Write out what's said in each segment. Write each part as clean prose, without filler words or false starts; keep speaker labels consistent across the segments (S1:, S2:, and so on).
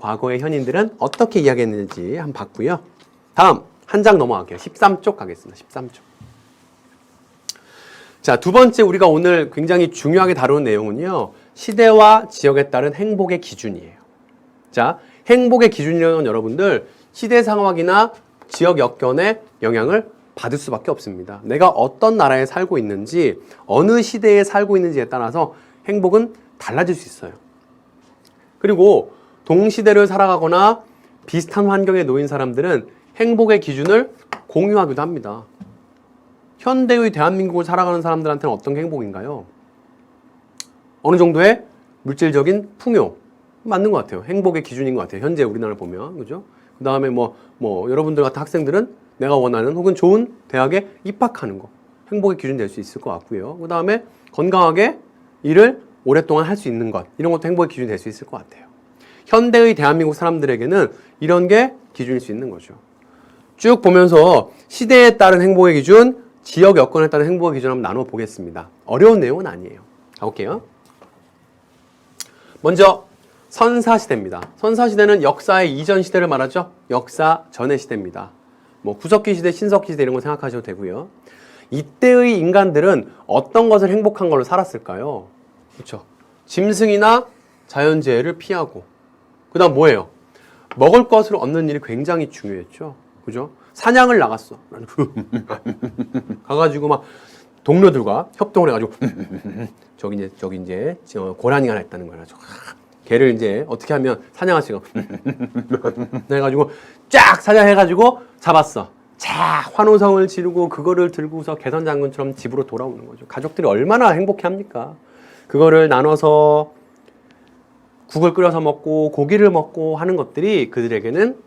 S1: 과거의 현인들은 어떻게 이야기했는지 한번 봤고요. 다음 한 장 넘어갈게요. 13쪽 가겠습니다. 13쪽. 자, 두 번째 우리가 오늘 굉장히 중요하게 다루는 내용은요. 시대와 지역에 따른 행복의 기준이에요. 자, 행복의 기준이라는 건 여러분들 시대 상황이나 지역 여건에 영향을 받을 수밖에 없습니다. 내가 어떤 나라에 살고 있는지, 어느 시대에 살고 있는지에 따라서 행복은 달라질 수 있어요. 그리고 동시대를 살아가거나 비슷한 환경에 놓인 사람들은 행복의 기준을 공유하기도 합니다. 현대의 대한민국을 살아가는 사람들한테는 어떤 게 행복인가요? 어느 정도의 물질적인 풍요. 맞는 것 같아요. 행복의 기준인 것 같아요. 현재 우리나라를 보면. 그죠? 그 다음에 여러분들 같은 학생들은 내가 원하는 혹은 좋은 대학에 입학하는 거. 행복의 기준 될 수 있을 것 같고요. 그 다음에 건강하게 일을 오랫동안 할 수 있는 것. 이런 것도 행복의 기준이 될 수 있을 것 같아요. 현대의 대한민국 사람들에게는 이런 게 기준일 수 있는 거죠. 쭉 보면서 시대에 따른 행복의 기준, 지역 여건에 따른 행복의 기준 한번 나눠 보겠습니다. 어려운 내용은 아니에요. 가볼게요. 먼저 선사시대입니다. 선사시대는 역사의 이전 시대를 말하죠. 역사 전의 시대입니다. 구석기 시대, 신석기 시대 이런 거 생각하셔도 되고요. 이때의 인간들은 어떤 것을 행복한 걸로 살았을까요? 그렇죠. 짐승이나 자연재해를 피하고 그 다음 뭐예요? 먹을 것을 얻는 일이 굉장히 중요했죠. 그죠? 사냥을 나갔어. 가가지고 막 동료들과 협동을 해가지고 저기 이제 고라니가 하나 있다는 거야. 걔를 이제 어떻게 하면 사냥할 수 있어. 해가지고 쫙 사냥해가지고 잡았어. 자, 환호성을 지르고 그거를 들고서 개선장군처럼 집으로 돌아오는 거죠. 가족들이 얼마나 행복해합니까? 그거를 나눠서 국을 끓여서 먹고 고기를 먹고 하는 것들이 그들에게는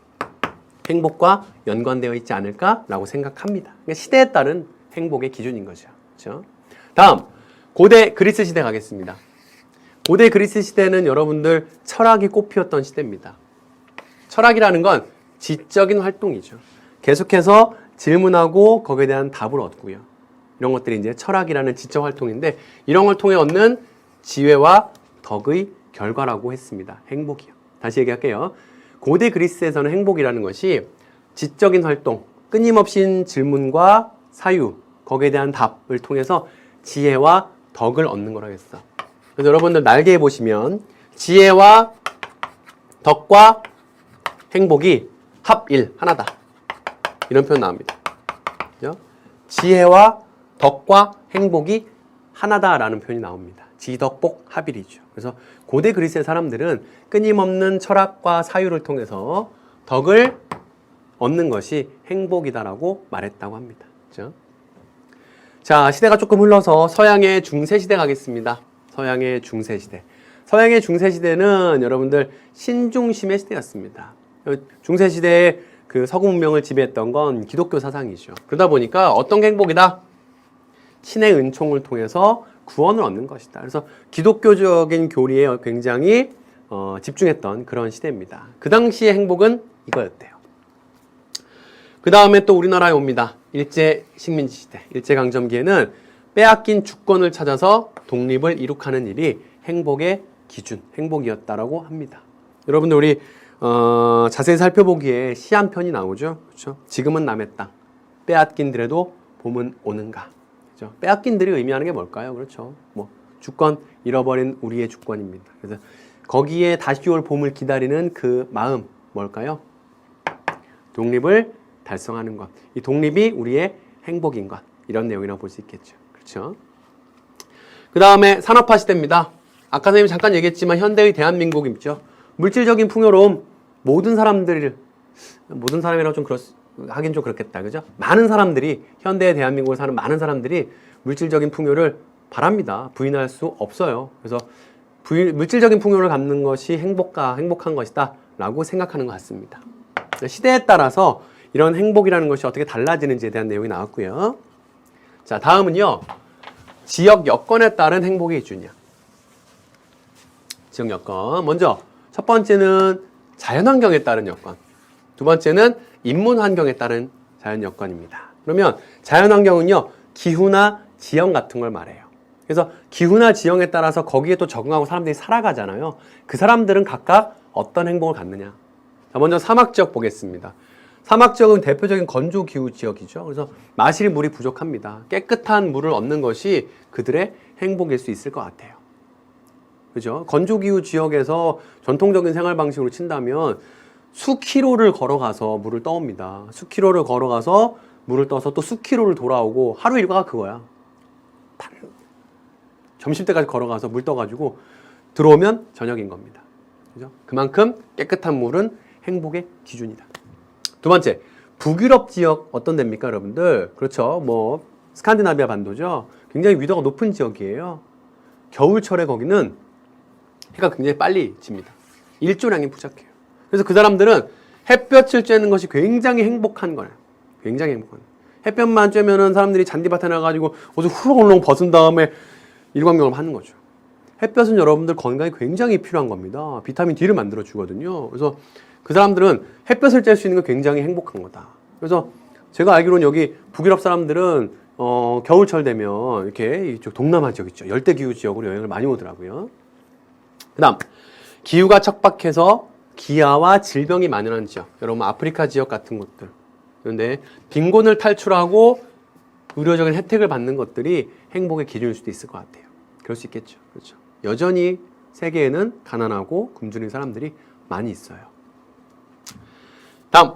S1: 행복과 연관되어 있지 않을까라고 생각합니다. 그러니까 시대에 따른 행복의 기준인 거죠. 그렇죠? 다음, 고대 그리스 시대 가겠습니다. 고대 그리스 시대는 여러분들 철학이 꽃피웠던 시대입니다. 철학이라는 건 지적인 활동이죠. 계속해서 질문하고 거기에 대한 답을 얻고요. 이런 것들이 이제 철학이라는 지적 활동인데 이런 걸 통해 얻는 지혜와 덕의 결과라고 했습니다. 행복이요. 다시 얘기할게요. 고대 그리스에서는 행복이라는 것이 지적인 활동, 끊임없이 질문과 사유, 거기에 대한 답을 통해서 지혜와 덕을 얻는 거라고 했어. 그래서 여러분들 날개에 보시면 지혜와 덕과 행복이 합일, 하나다. 이런 표현 나옵니다. 그죠? 지혜와 덕과 행복이 하나다라는 표현이 나옵니다. 지덕복 합일이죠. 그래서 고대 그리스의 사람들은 끊임없는 철학과 사유를 통해서 덕을 얻는 것이 행복이다라고 말했다고 합니다. 그렇죠? 자, 시대가 조금 흘러서 서양의 중세시대 가겠습니다. 서양의 중세시대. 서양의 중세시대는 여러분들 신중심의 시대였습니다. 중세시대에 그 서구 문명을 지배했던 건 기독교 사상이죠. 그러다 보니까 어떤 게 행복이다? 신의 은총을 통해서 구원을 얻는 것이다. 그래서 기독교적인 교리에 굉장히 집중했던 그런 시대입니다. 그 당시의 행복은 이거였대요. 그 다음에 또 우리나라에 옵니다. 일제 식민지 시대, 일제강점기에는 빼앗긴 주권을 찾아서 독립을 이룩하는 일이 행복의 기준, 행복이었다라고 합니다. 여러분들 우리 자세히 살펴보기에 시 한 편이 나오죠. 그렇죠? 지금은 남의 땅, 빼앗긴들에도 봄은 오는가. 그렇죠? 빼앗긴들이 의미하는 게 뭘까요? 그렇죠. 주권, 잃어버린 우리의 주권입니다. 그래서 거기에 다시 올 봄을 기다리는 그 마음, 뭘까요? 독립을 달성하는 것. 이 독립이 우리의 행복인 것. 이런 내용이라고 볼 수 있겠죠. 그렇죠? 그 다음에 산업화 시대입니다. 아까 선생님이 잠깐 얘기했지만 현대의 대한민국 있죠. 물질적인 풍요로움, 모든 사람이라고 좀 하긴 좀 그렇겠다. 그죠? 많은 사람들이, 현대의 대한민국을 사는 많은 사람들이 물질적인 풍요를 바랍니다. 부인할 수 없어요. 그래서 물질적인 풍요를 갖는 것이 행복한 것이다 라고 생각하는 것 같습니다. 시대에 따라서 이런 행복이라는 것이 어떻게 달라지는지에 대한 내용이 나왔고요. 자, 다음은요. 지역 여건에 따른 행복의 기준이야. 지역 여건. 먼저 첫 번째는 자연환경에 따른 여건. 두 번째는 인문 환경에 따른 자연 여건입니다. 그러면 자연환경은요. 기후나 지형 같은 걸 말해요. 그래서 기후나 지형에 따라서 거기에 또 적응하고 사람들이 살아가잖아요. 그 사람들은 각각 어떤 행복을 갖느냐. 자, 먼저 사막지역 보겠습니다. 사막지역은 대표적인 건조기후 지역이죠. 그래서 마실 물이 부족합니다. 깨끗한 물을 얻는 것이 그들의 행복일 수 있을 것 같아요. 그죠? 건조기후 지역에서 전통적인 생활 방식으로 친다면 수킬로를 걸어가서 물을 떠옵니다. 수킬로를 걸어가서 물을 떠서 또 수킬로를 돌아오고 하루 일과가 그거야. 점심때까지 걸어가서 물 떠가지고 들어오면 저녁인 겁니다. 그죠? 그만큼 깨끗한 물은 행복의 기준이다. 두 번째, 북유럽 지역 어떤 데입니까, 여러분들? 그렇죠. 뭐 스칸디나비아 반도죠. 굉장히 위도가 높은 지역이에요. 겨울철에 거기는 해가 굉장히 빨리 집니다. 일조량이 부족해요. 그래서 그 사람들은 햇볕을 쬐는 것이 굉장히 행복한 거예요. 굉장히 행복한 거예요. 햇볕만 쬐면은 사람들이 잔디밭에 나가지고 옷을 후렁후렁 벗은 다음에 일광욕을 하는 거죠. 햇볕은 여러분들 건강에 굉장히 필요한 겁니다. 비타민 D를 만들어 주거든요. 그래서 그 사람들은 햇볕을 쬐 수 있는 건 굉장히 행복한 거다. 그래서 제가 알기로는 여기 북유럽 사람들은 겨울철 되면 이렇게 이쪽 동남아 지역 있죠. 열대기후 지역으로 여행을 많이 오더라고요. 그 다음, 기후가 척박해서 기아와 질병이 만연한 지역. 여러분, 아프리카 지역 같은 곳들. 그런데 빈곤을 탈출하고 의료적인 혜택을 받는 것들이 행복의 기준일 수도 있을 것 같아요. 그럴 수 있겠죠. 그렇죠. 여전히 세계에는 가난하고 굶주린 사람들이 많이 있어요. 다음,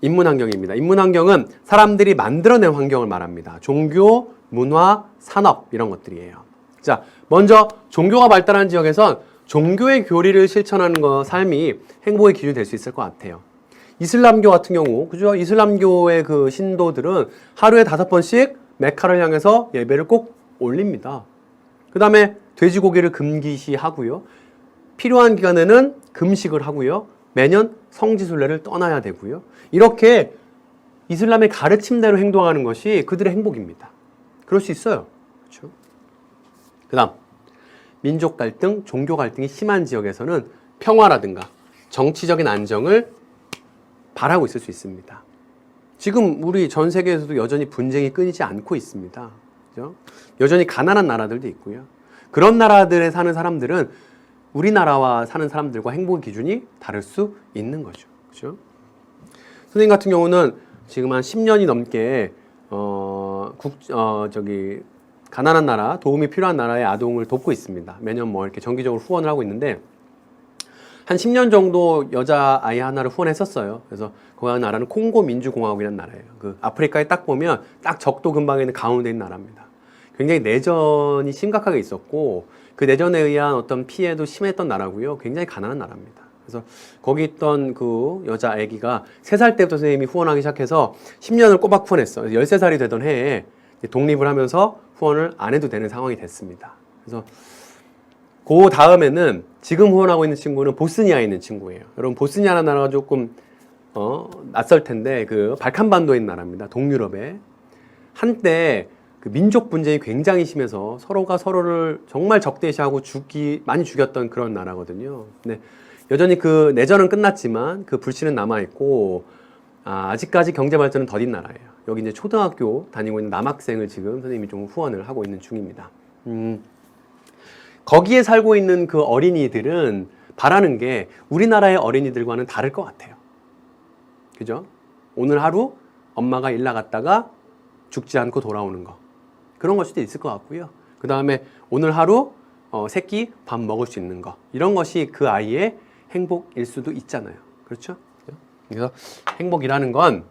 S1: 인문환경입니다. 인문환경은 사람들이 만들어낸 환경을 말합니다. 종교, 문화, 산업 이런 것들이에요. 자, 먼저 종교가 발달한 지역에선 종교의 교리를 실천하는 삶이 행복의 기준이 될 수 있을 것 같아요. 이슬람교 같은 경우, 그죠? 이슬람교의 그 신도들은 하루에 5번씩 메카를 향해서 예배를 꼭 올립니다. 그 다음에 돼지고기를 금기시하고요. 필요한 기간에는 금식을 하고요. 매년 성지순례를 떠나야 되고요. 이렇게 이슬람의 가르침대로 행동하는 것이 그들의 행복입니다. 그럴 수 있어요. 그렇죠? 그 다음, 민족 갈등, 종교 갈등이 심한 지역에서는 평화라든가 정치적인 안정을 바라고 있을 수 있습니다. 지금 우리 전 세계에서도 여전히 분쟁이 끊이지 않고 있습니다. 그죠? 여전히 가난한 나라들도 있고요. 그런 나라들에 사는 사람들은 우리나라와 사는 사람들과 행복의 기준이 다를 수 있는 거죠. 그죠? 선생님 같은 경우는 지금 한 10년이 넘게 가난한 나라, 도움이 필요한 나라의 아동을 돕고 있습니다. 매년 뭐 이렇게 정기적으로 후원을 하고 있는데 한 10년 정도 여자아이 하나를 후원했었어요. 그래서 그 나라는 콩고 민주공화국이라는 나라예요. 그 아프리카에 딱 보면 딱 적도 근방에 있는 가운데 있는 나라입니다. 굉장히 내전이 심각하게 있었고 그 내전에 의한 어떤 피해도 심했던 나라고요. 굉장히 가난한 나라입니다. 그래서 거기 있던 그 여자 아기가 3살 때부터 선생님이 후원하기 시작해서 10년을 꼬박 후원했어요. 13살이 되던 해에 독립을 하면서 후원을 안 해도 되는 상황이 됐습니다. 그래서 그 다음에는 지금 후원하고 있는 친구는 보스니아에 있는 친구예요. 여러분, 보스니아라는 나라가 조금 낯설 텐데 그 발칸반도에 있는 나라입니다. 동유럽에. 한때 그 민족 분쟁이 굉장히 심해서 서로가 서로를 정말 적대시하고 많이 죽였던 그런 나라거든요. 근데 여전히 그 내전은 끝났지만 그 불씨는 남아있고 아직까지 경제 발전은 더딘 나라예요. 여기 이제 초등학교 다니고 있는 남학생을 지금 선생님이 좀 후원을 하고 있는 중입니다. 거기에 살고 있는 그 어린이들은 바라는 게 우리나라의 어린이들과는 다를 것 같아요. 그죠? 오늘 하루 엄마가 일 나갔다가 죽지 않고 돌아오는 거. 그런 걸 수도 있을 것 같고요. 그 다음에 오늘 하루 새끼 밥 먹을 수 있는 거. 이런 것이 그 아이의 행복일 수도 있잖아요. 그렇죠? 그래서 행복이라는 건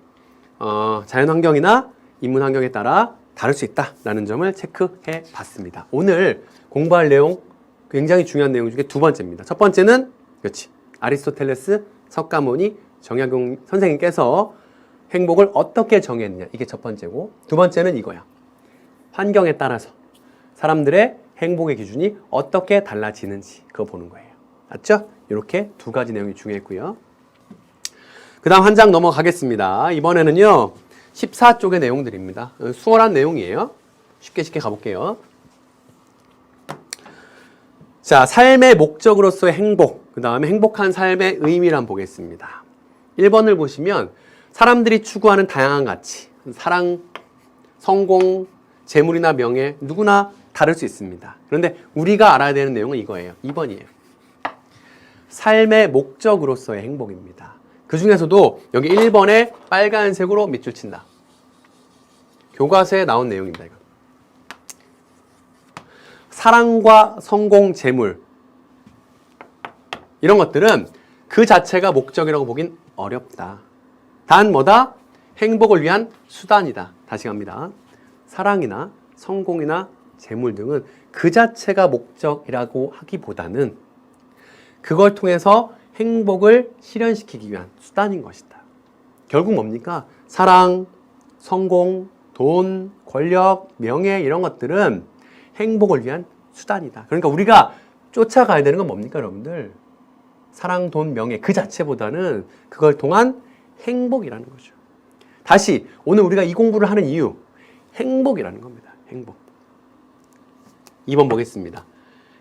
S1: 자연환경이나 인문환경에 따라 다를 수 있다라는 점을 체크해 봤습니다. 오늘 공부할 내용 굉장히 중요한 내용 중에 2번째입니다. 첫 번째는 그렇지. 아리스토텔레스, 석가모니, 정약용 선생님께서 행복을 어떻게 정했느냐. 이게 첫 번째고, 2번째는 이거야. 환경에 따라서 사람들의 행복의 기준이 어떻게 달라지는지 그거 보는 거예요. 맞죠? 이렇게 2가지 내용이 중요했고요. 그 다음 한 장 넘어가겠습니다. 이번에는요 14쪽의 내용들입니다. 수월한 내용이에요. 쉽게 가볼게요. 자, 삶의 목적으로서의 행복, 그 다음에 행복한 삶의 의미를 한번 보겠습니다. 1번을 보시면 사람들이 추구하는 다양한 가치, 사랑, 성공, 재물이나 명예, 누구나 다를 수 있습니다. 그런데 우리가 알아야 되는 내용은 이거예요. 2번이에요. 삶의 목적으로서의 행복입니다. 그 중에서도 여기 1번에 빨간색으로 밑줄 친다. 교과서에 나온 내용입니다. 이거. 사랑과 성공, 재물 이런 것들은 그 자체가 목적이라고 보긴 어렵다. 단 뭐다? 행복을 위한 수단이다. 다시 갑니다. 사랑이나 성공이나 재물 등은 그 자체가 목적이라고 하기보다는 그걸 통해서 행복을 실현시키기 위한 수단인 것이다. 결국 뭡니까? 사랑, 성공, 돈, 권력, 명예 이런 것들은 행복을 위한 수단이다. 그러니까 우리가 쫓아가야 되는 건 뭡니까, 여러분들? 사랑, 돈, 명예 그 자체보다는 그걸 통한 행복이라는 거죠. 다시 오늘 우리가 이 공부를 하는 이유, 행복이라는 겁니다. 행복. 2번 보겠습니다.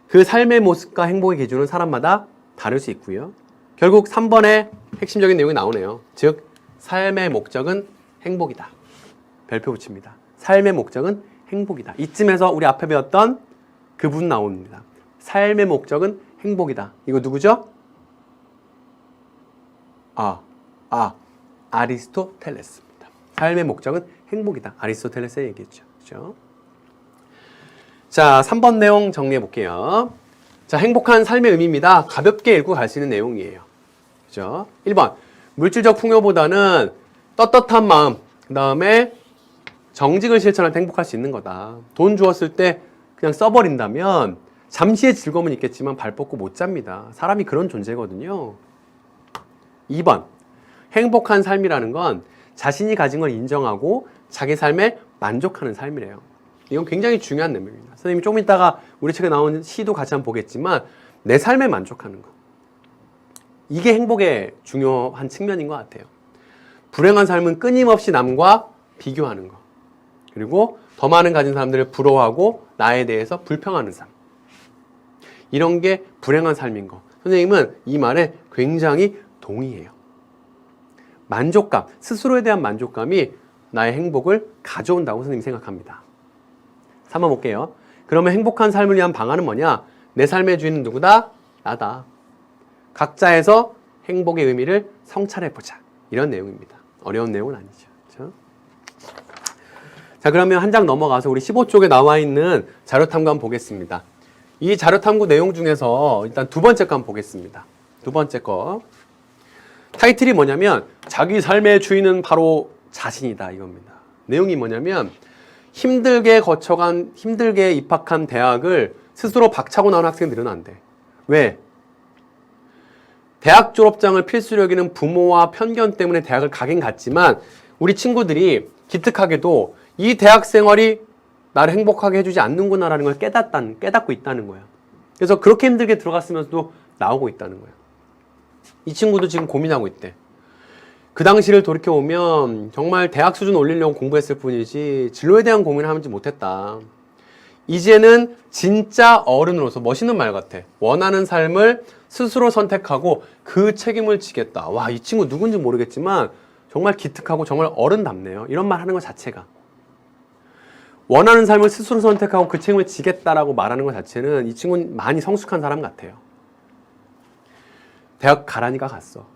S1: 그 삶의 모습과 행복의 기준은 사람마다 다를 수 있고요. 결국 3번에 핵심적인 내용이 나오네요. 즉 삶의 목적은 행복이다. 별표 붙입니다. 삶의 목적은 행복이다. 이쯤에서 우리 앞에 배웠던 그분 나옵니다. 삶의 목적은 행복이다. 이거 누구죠? 아리스토텔레스입니다. 삶의 목적은 행복이다. 아리스토텔레스의 얘기했죠. 그렇죠? 자, 3번 내용 정리해 볼게요. 자, 행복한 삶의 의미입니다. 가볍게 읽고 갈 수 있는 내용이에요. 그죠? 1번, 물질적 풍요보다는 떳떳한 마음, 그 다음에 정직을 실천할 때 행복할 수 있는 거다. 돈 주었을 때 그냥 써버린다면 잠시의 즐거움은 있겠지만 발 뻗고 못 잡니다. 사람이 그런 존재거든요. 2번, 행복한 삶이라는 건 자신이 가진 걸 인정하고 자기 삶에 만족하는 삶이래요. 이건 굉장히 중요한 내용입니다. 선생님이 조금 이따가 우리 책에 나온 시도 같이 한번 보겠지만 내 삶에 만족하는 거. 이게 행복의 중요한 측면인 것 같아요. 불행한 삶은 끊임없이 남과 비교하는 거. 그리고 더 많은 가진 사람들을 부러워하고 나에 대해서 불평하는 삶. 이런 게 불행한 삶인 거. 선생님은 이 말에 굉장히 동의해요. 만족감, 스스로에 대한 만족감이 나의 행복을 가져온다고 선생님이 생각합니다. 3번 볼게요. 그러면 행복한 삶을 위한 방안은 뭐냐? 내 삶의 주인은 누구다? 나다. 각자에서 행복의 의미를 성찰해보자. 이런 내용입니다. 어려운 내용은 아니죠. 그렇죠? 자, 그러면 한 장 넘어가서 우리 15쪽에 나와 있는 자료탐구 한번 보겠습니다. 이 자료탐구 내용 중에서 일단 두 번째 거 한번 보겠습니다. 두 번째 거. 타이틀이 뭐냐면 자기 삶의 주인은 바로 자신이다 이겁니다. 내용이 뭐냐면 힘들게 입학한 대학을 스스로 박차고 나온 학생들은 안 돼. 왜? 대학 졸업장을 필수로 여기는 부모와 편견 때문에 대학을 가긴 갔지만 우리 친구들이 기특하게도 이 대학 생활이 나를 행복하게 해주지 않는구나라는 걸 깨닫고 있다는 거야. 그래서 그렇게 힘들게 들어갔으면서도 나오고 있다는 거야. 이 친구도 지금 고민하고 있대. 그 당시를 돌이켜보면 정말 대학 수준 올리려고 공부했을 뿐이지 진로에 대한 고민을 하지 못했다. 이제는 진짜 어른으로서 멋있는 말 같아. 원하는 삶을 스스로 선택하고 그 책임을 지겠다. 와, 이 친구 누군지 모르겠지만 정말 기특하고 정말 어른답네요. 이런 말 하는 것 자체가. 원하는 삶을 스스로 선택하고 그 책임을 지겠다라고 말하는 것 자체는 이 친구는 많이 성숙한 사람 같아요. 대학 가라니까 갔어.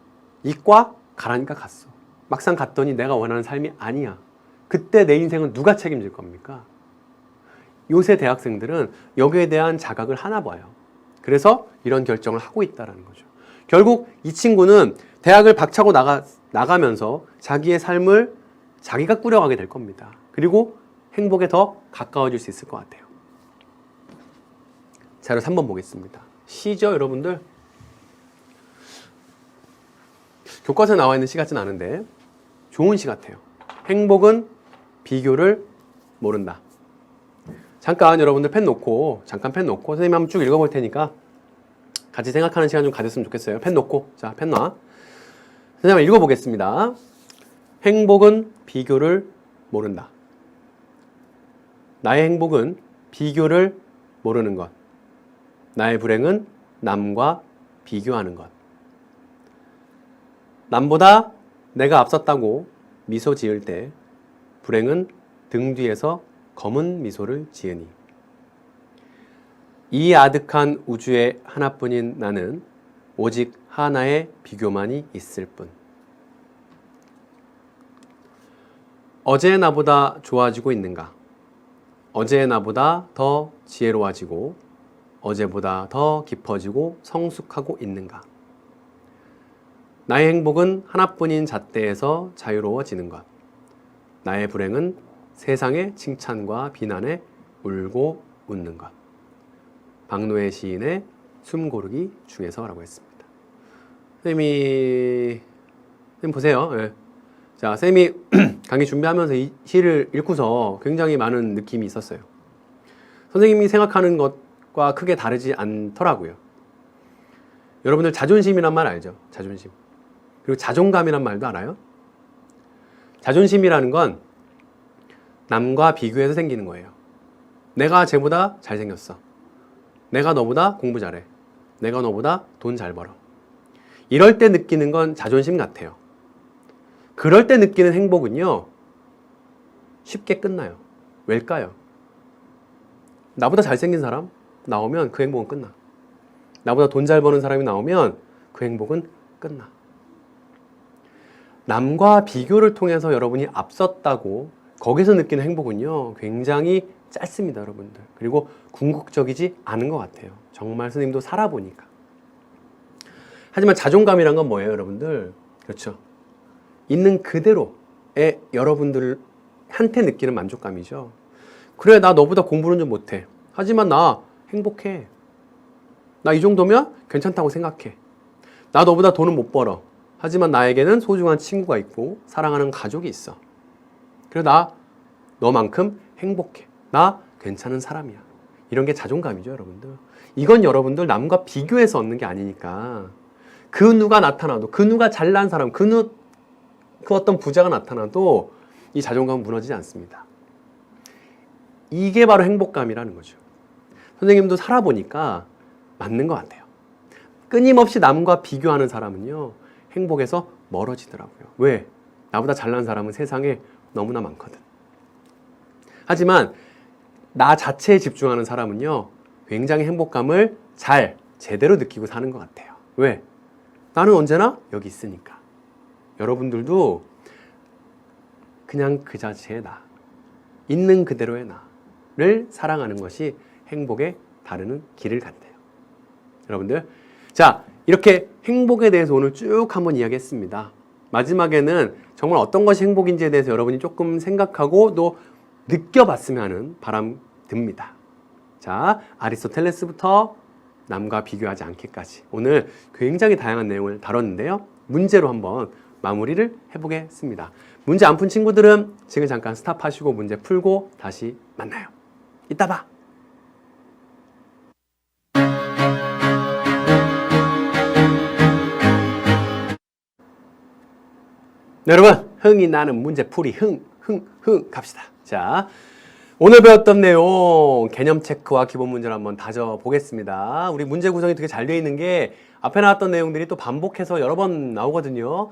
S1: 이과 가라니까 갔어. 막상 갔더니 내가 원하는 삶이 아니야. 그때 내 인생은 누가 책임질 겁니까? 요새 대학생들은 여기에 대한 자각을 하나 봐요. 그래서 이런 결정을 하고 있다는 거죠. 결국 이 친구는 대학을 박차고 나가면서 자기의 삶을 자기가 꾸려가게 될 겁니다. 그리고 행복에 더 가까워질 수 있을 것 같아요. 자료 3번 보겠습니다. 시죠, 여러분들? 교과서에 나와 있는 시 같진 않은데 좋은 시 같아요. 행복은 비교를 모른다. 잠깐 여러분들 펜 놓고 선생님 한번 쭉 읽어볼 테니까 같이 생각하는 시간 좀 가졌으면 좋겠어요. 펜 놓고, 자, 펜 놔. 선생님 한번 읽어보겠습니다. 행복은 비교를 모른다. 나의 행복은 비교를 모르는 것. 나의 불행은 남과 비교하는 것. 남보다 내가 앞섰다고 미소 지을 때 불행은 등 뒤에서 검은 미소를 지으니. 이 아득한 우주의 하나뿐인 나는 오직 하나의 비교만이 있을 뿐. 어제의 나보다 좋아지고 있는가? 어제의 나보다 더 지혜로워지고 어제보다 더 깊어지고 성숙하고 있는가? 나의 행복은 하나뿐인 잣대에서 자유로워지는 것. 나의 불행은 세상의 칭찬과 비난에 울고 웃는 것. 박노해 시인의 숨고르기 중에서라고 했습니다. 선생님 보세요. 예. 자, 선생님이 강의 준비하면서 이 시를 읽고서 굉장히 많은 느낌이 있었어요. 선생님이 생각하는 것과 크게 다르지 않더라고요. 여러분들 자존심이란 말 알죠? 자존심. 그리고 자존감이란 말도 알아요? 자존심이라는 건 남과 비교해서 생기는 거예요. 내가 쟤보다 잘생겼어. 내가 너보다 공부 잘해. 내가 너보다 돈 잘 벌어. 이럴 때 느끼는 건 자존심 같아요. 그럴 때 느끼는 행복은요, 쉽게 끝나요. 왜일까요? 나보다 잘생긴 사람 나오면 그 행복은 끝나. 나보다 돈 잘 버는 사람이 나오면 그 행복은 끝나. 남과 비교를 통해서 여러분이 앞섰다고 거기서 느끼는 행복은요, 굉장히 짧습니다, 여러분들. 그리고 궁극적이지 않은 것 같아요. 정말 스님도 살아보니까. 하지만 자존감이란 건 뭐예요, 여러분들? 그렇죠. 있는 그대로의 여러분들한테 느끼는 만족감이죠. 그래, 나 너보다 공부는 좀 못해. 하지만 나 행복해. 나 이 정도면 괜찮다고 생각해. 나 너보다 돈은 못 벌어. 하지만 나에게는 소중한 친구가 있고 사랑하는 가족이 있어. 그래, 나 너만큼 행복해. 나 괜찮은 사람이야. 이런 게 자존감이죠, 여러분들. 이건 여러분들 남과 비교해서 얻는 게 아니니까 그 누가 나타나도, 그 누가 잘난 사람, 그 어떤 부자가 나타나도 이 자존감은 무너지지 않습니다. 이게 바로 행복감이라는 거죠. 선생님도 살아보니까 맞는 것 같아요. 끊임없이 남과 비교하는 사람은요, 행복에서 멀어지더라고요. 왜? 나보다 잘난 사람은 세상에 너무나 많거든. 하지만 나 자체에 집중하는 사람은요, 굉장히 행복감을 제대로 느끼고 사는 것 같아요. 왜? 나는 언제나 여기 있으니까. 여러분들도 그냥 그 자체의 나, 있는 그대로의 나를 사랑하는 것이 행복에 다루는 길을 간대요. 여러분들, 자, 이렇게 행복에 대해서 오늘 쭉 한번 이야기했습니다. 마지막에는 정말 어떤 것이 행복인지에 대해서 여러분이 조금 생각하고 또 느껴봤으면 하는 바람 듭니다. 자, 아리스토텔레스부터 남과 비교하지 않기까지 오늘 굉장히 다양한 내용을 다뤘는데요. 문제로 한번 마무리를 해보겠습니다. 문제 안 푼 친구들은 지금 잠깐 스탑하시고 문제 풀고 다시 만나요. 이따 봐. 네, 여러분, 흥이 나는 문제풀이 흥 갑시다. 자, 오늘 배웠던 내용 개념 체크와 기본 문제를 한번 다져보겠습니다. 우리 문제 구성이 되게 잘 되어 있는 게 앞에 나왔던 내용들이 또 반복해서 여러 번 나오거든요.